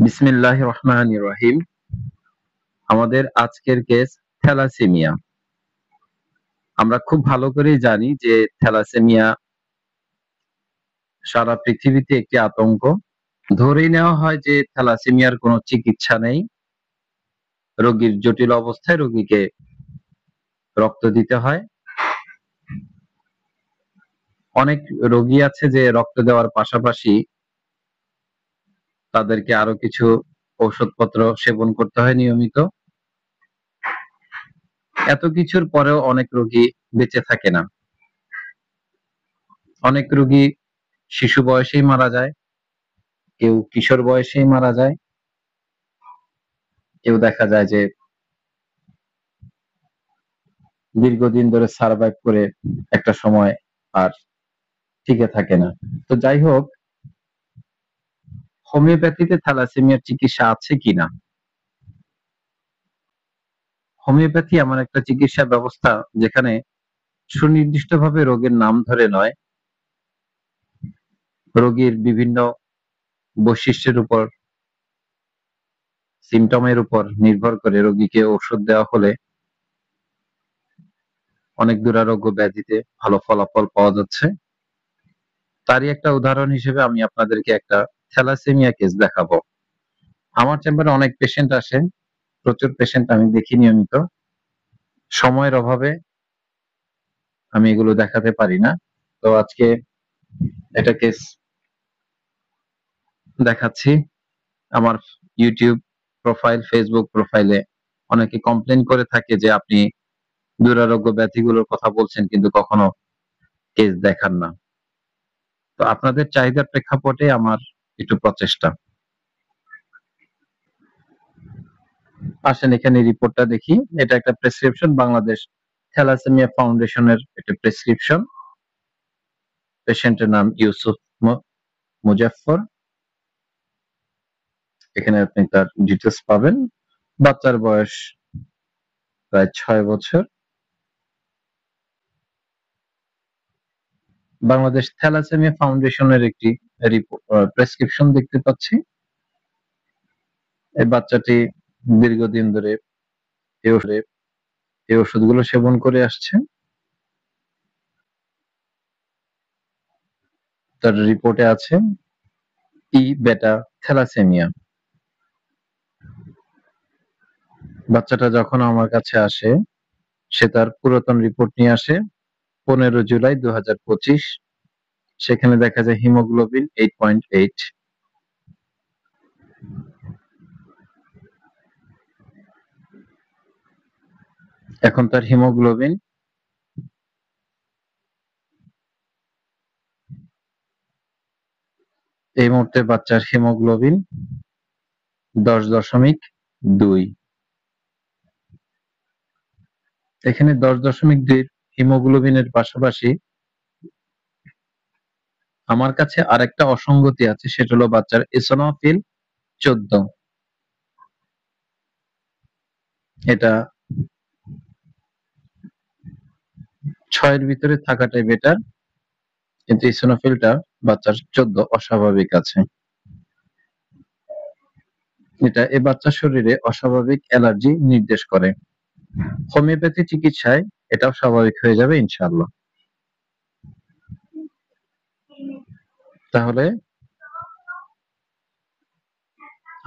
বিসমিল্লাহির রহমানির রহিম। আমাদের আজকের কেস থ্যালাসেমিয়া। আমরা খুব ভালো করেই জানি যে থ্যালাসেমিয়া সারা পৃথিবীতে একটি আতঙ্ক। ধরেই নেওয়া হয় যে থ্যালাসেমিয়ার কোনো চিকিৎসা নেই। রোগীর জটিল অবস্থায় রোগীকে রক্ত দিতে হয়। অনেক রোগী আছে যে রক্ত দেওয়ার পাশাপাশি তাদেরকে আরো কিছু ঔষধপত্র সেবন করতে হয় নিয়মিত। এত কিছুর পরেও অনেক রোগী বেঁচে থাকে না। অনেক রোগী শিশু বয়সেই মারা যায়, কেউ কিশোর বয়সেই মারা যায়, কেউ দেখা যায় যে দীর্ঘদিন ধরে সার্ভাইভ করে একটা সময় আর টিকে থাকে না। তো যাই হোক, হোমিওপ্যাথিতে থ্যালাসেমিয়ার চিকিৎসা আছে কিনা? হোমিওপ্যাথি এমন একটা চিকিৎসা ব্যবস্থা যেখানে সুনির্দিষ্টভাবে রোগের নাম ধরে নয়, রোগীর বিভিন্ন বৈশিষ্ট্যের উপর, সিমটমের উপর নির্ভর করে রোগীকে ওষুধ দেওয়া হলে অনেক দুরারোগ্য ব্যাধিতে ভালো ফলাফল পাওয়া যাচ্ছে। তারই একটা উদাহরণ হিসেবে আমি আপনাদেরকে একটা থ্যালাসেমিয়া কেস দেখাবো। আমার চেম্বারে অনেক পেশেন্ট আসে, প্রচুর পেশেন্ট আমি দেখি নিয়মিত। সময়ের অভাবে আমি এগুলো দেখাতে পারি না। তো আজকে এটা কেস দেখাচ্ছি। আমার ইউটিউব প্রোফাইল, ফেসবুক প্রোফাইলে অনেকে কমপ্লেন করে থাকে যে আপনি দুরারোগ্য ব্যাধিগুলোর কথা বলছেন কিন্তু কখনো কেস দেখান না। তো আপনাদের চাহিদার প্রেক্ষাপটে আমার একটু প্রচেষ্টা। আসেন এখানে রিপোর্টটা দেখি। এটা একটা প্রেসক্রিপশন, বাংলাদেশ থ্যালাসেমিয়া ফাউন্ডেশনের একটা প্রেসক্রিপশন। পেশেন্টের নাম ইউসুফ মুজাফফর। এখানে আপনি তার ডিটেলস পাবেন। বাচ্চার বয়স প্রায় 6 বছর। বাংলাদেশ থ্যালাসেমিয়া ফাউন্ডেশনের একটি প্রেসক্রিপশন দেখতে পাচ্ছি। এই বাচ্চাটি দীর্ঘদিন ধরে এই ওষুধগুলো সেবন করে আসছে। তার রিপোর্টে আছে ই বেটা থ্যালাসেমিয়া। বাচ্চাটা যখন আমার কাছে আসে, সে তার পুরাতন রিপোর্ট নিয়ে আসে। 15 জুলাই 2025। সেখানে দেখা যায় হিমোগ্লোবিন 8.8। এখন তার হিমোগ্লোবিন এই মুহূর্তে বাচ্চার হিমোগ্লোবিন 10.2। এখানে 10.2 হিমোগ্লোবিনের পাশাপাশি আমার কাছে আরেকটা অসঙ্গতি আছে, সেটা হলো বাচ্চার ইসোনোফিল 14। এটা 6-এর ভিতরে থাকাটাই বেটার, কিন্তু ইসোনোফিলটা বাচ্চার 14 অস্বাভাবিক আছে। এটা এই বাচ্চার শরীরে অস্বাভাবিক অ্যালার্জি নির্দেশ করে। হোমিওপ্যাথি চিকিৎসায় এটাও স্বাভাবিক হয়ে যাবে ইনশাআল্লাহ। তাহলে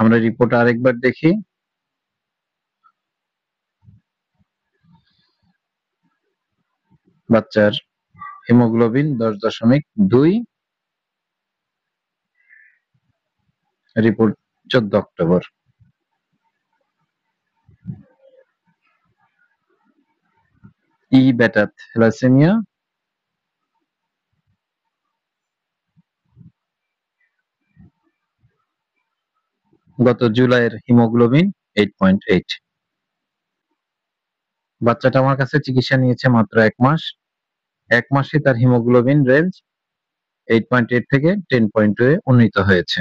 আমরা রিপোর্ট আরেকবার দেখি। বাচ্চার হিমোগ্লোবিন 10.2, রিপোর্ট 14 অক্টোবর। ই বেটা থ্যালাসেমিয়া। গত জুলাইয়ের হিমোগ্লোবিন 8.8। বাচ্চাটা আমার কাছে চিকিৎসা নিয়েছে মাত্র 1 মাস। 1 মাসে তার হিমোগ্লোবিন রেঞ্জ 8.8 থেকে 10.2 এ উন্নীত হয়েছে।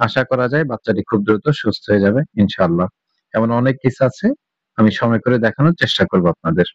আশা করা যায় বাচ্চাটি খুব দ্রুত সুস্থ হয়ে যাবে ইনশাআল্লাহ। এমন অনেক কেস আছে, আমি সময় করে দেখানোর চেষ্টা করব আপনাদের।